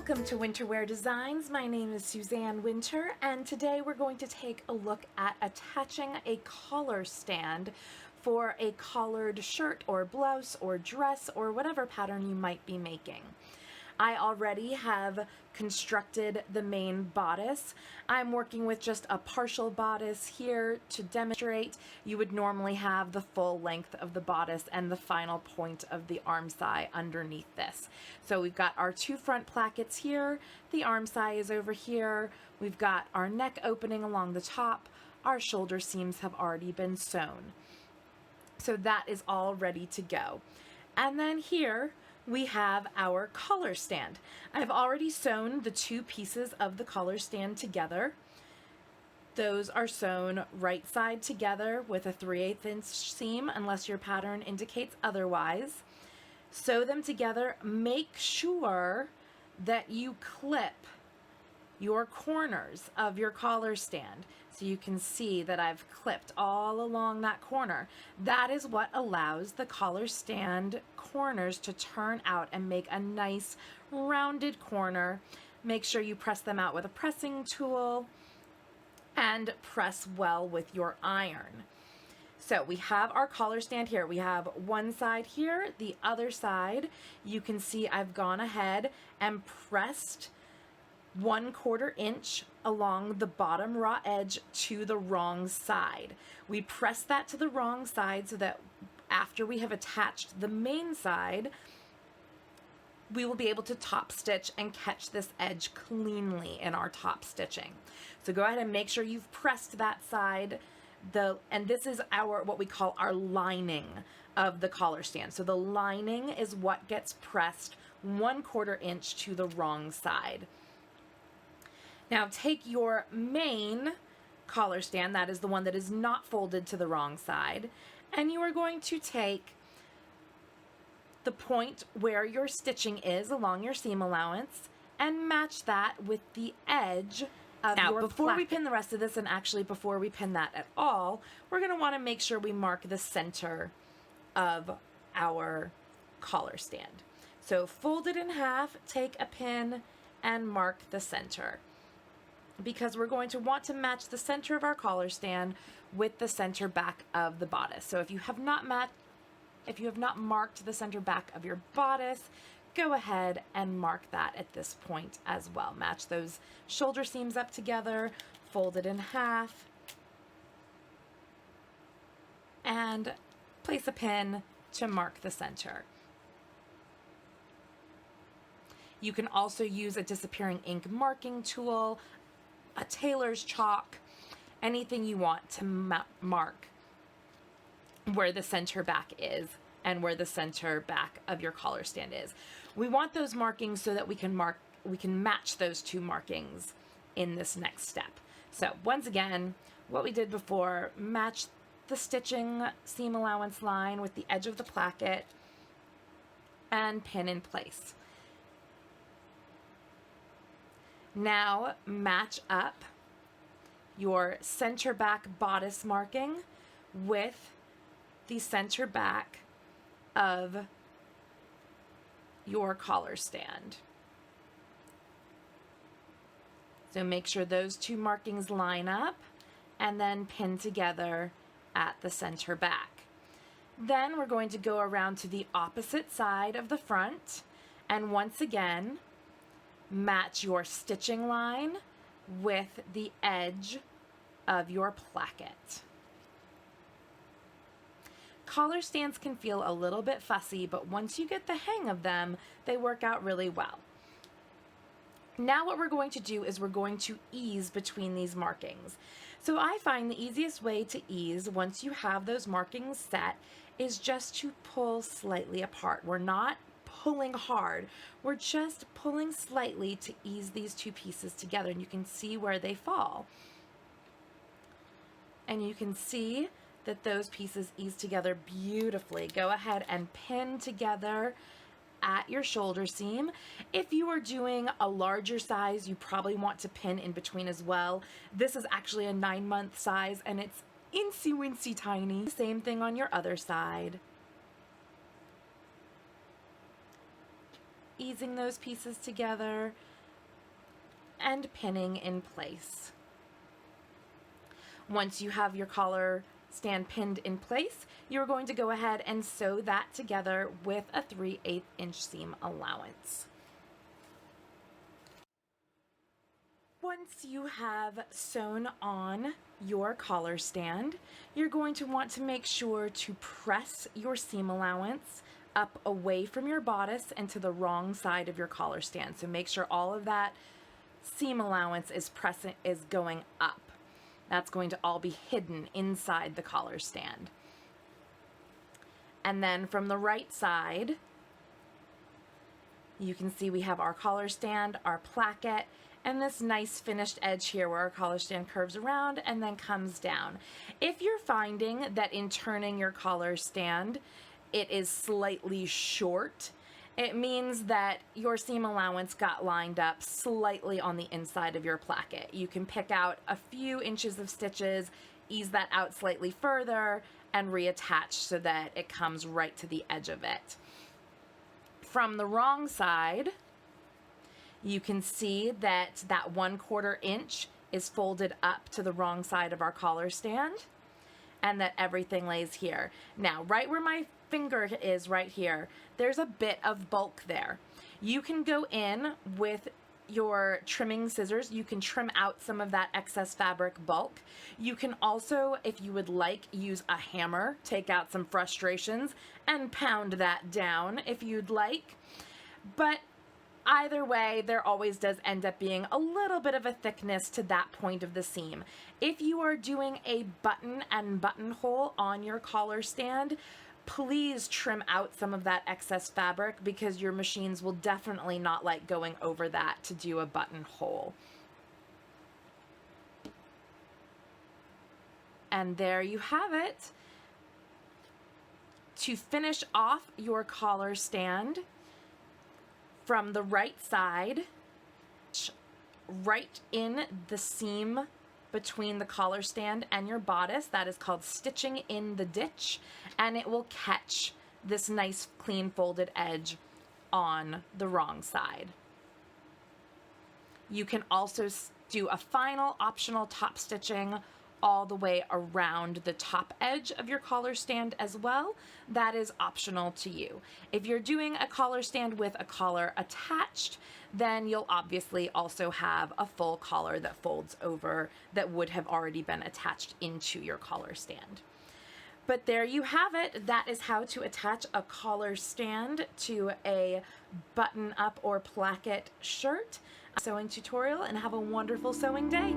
Welcome to Winterwear Designs. My name is Suzanne Winter, and today we're going to take a look at attaching a collar stand for a collared shirt or blouse or dress or whatever pattern you might be making. I already have constructed the main bodice. I'm working with just a partial bodice here to demonstrate. You would normally have the full length of the bodice and the final point of the armscye underneath this. So we've got our two front plackets here, the armscye is over here, we've got our neck opening along the top, our shoulder seams have already been sewn. So that is all ready to go. And then here, we have our collar stand. I've already sewn the two pieces of the collar stand together. Those are sewn right side together with a 3/8 inch seam unless your pattern indicates otherwise. Sew them together. Make sure that you clip your corners of your collar stand. So you can see that I've clipped all along that corner. That is what allows the collar stand corners to turn out and make a nice rounded corner. Make sure you press them out with a pressing tool and press well with your iron. So we have our collar stand here. We have one side here, the other side. You can see I've gone ahead and pressed 1/4 inch along the bottom raw edge to the wrong side. We press that to the wrong side so that after we have attached the main side, we will be able to top stitch and catch this edge cleanly in our top stitching. So go ahead and make sure you've pressed that side. And this is our, what we call our lining of the collar stand. So the lining is what gets pressed 1/4 inch to the wrong side. Now take your main collar stand, that is the one that is not folded to the wrong side, and you are going to take the point where your stitching is along your seam allowance and match that with the edge of your before we pin the rest of this, and actually before we pin that at all, we're going to want to make sure we mark the center of our collar stand. So fold it in half, take a pin, and mark the center, because we're going to want to match the center of our collar stand with the center back of the bodice. So if you have not marked the center back of your bodice, go ahead and mark that at this point as well. Match those shoulder seams up together, fold it in half, and place a pin to mark the center. You can also use a disappearing ink marking tool, a tailor's chalk, anything you want to mark where the center back is and where the center back of your collar stand is. We want those markings so that we can match those two markings in this next step. So once again, what we did before, match the stitching seam allowance line with the edge of the placket and pin in place. Now match up your center back bodice marking with the center back of your collar stand. So make sure those two markings line up and then pin together at the center back. Then we're going to go around to the opposite side of the front, and once again match your stitching line with the edge of your placket. Collar stands can feel a little bit fussy, but once you get the hang of them, they work out really well. Now what we're going to do is we're going to ease between these markings. So I find the easiest way to ease once you have those markings set is just to pull slightly apart. We're not pulling hard, we're just pulling slightly to ease these two pieces together, and you can see where they fall. And you can see that those pieces ease together beautifully. Go ahead and pin together at your shoulder seam. If you are doing a larger size, you probably want to pin in between as well. This is actually a 9-month size and it's insy wincy tiny. Same thing on your other side. Easing those pieces together and pinning in place. Once you have your collar stand pinned in place, you're going to go ahead and sew that together with a 3/8 inch seam allowance. Once you have sewn on your collar stand, you're going to want to make sure to press your seam allowance up away from your bodice and to the wrong side of your collar stand. So make sure all of that seam allowance is going up. That's going to all be hidden inside the collar stand. And then from the right side, you can see we have our collar stand, our placket, and this nice finished edge here where our collar stand curves around and then comes down. If you're finding that in turning your collar stand, it is slightly short, it means that your seam allowance got lined up slightly on the inside of your placket. You can pick out a few inches of stitches, ease that out slightly further, and reattach so that it comes right to the edge of it. From the wrong side, you can see that that 1/4 inch is folded up to the wrong side of our collar stand and that everything lays here. Now, right where my finger is right here, there's a bit of bulk there. You can go in with your trimming scissors. You can trim out some of that excess fabric bulk. You can also, if you would like, use a hammer, take out some frustrations and pound that down if you'd like. But either way, there always does end up being a little bit of a thickness to that point of the seam. If you are doing a button and buttonhole on your collar stand, please trim out some of that excess fabric because your machines will definitely not like going over that to do a buttonhole. And there you have it. To finish off your collar stand, from the right side, right in the seam between the collar stand and your bodice, that is called stitching in the ditch, and it will catch this nice clean folded edge on the wrong side. You can also do a final optional top stitching all the way around the top edge of your collar stand as well. That is optional to you. If you're doing a collar stand with a collar attached, then you'll obviously also have a full collar that folds over that would have already been attached into your collar stand. But there you have it. That is how to attach a collar stand to a button-up or placket shirt. Sewing tutorial, and have a wonderful sewing day.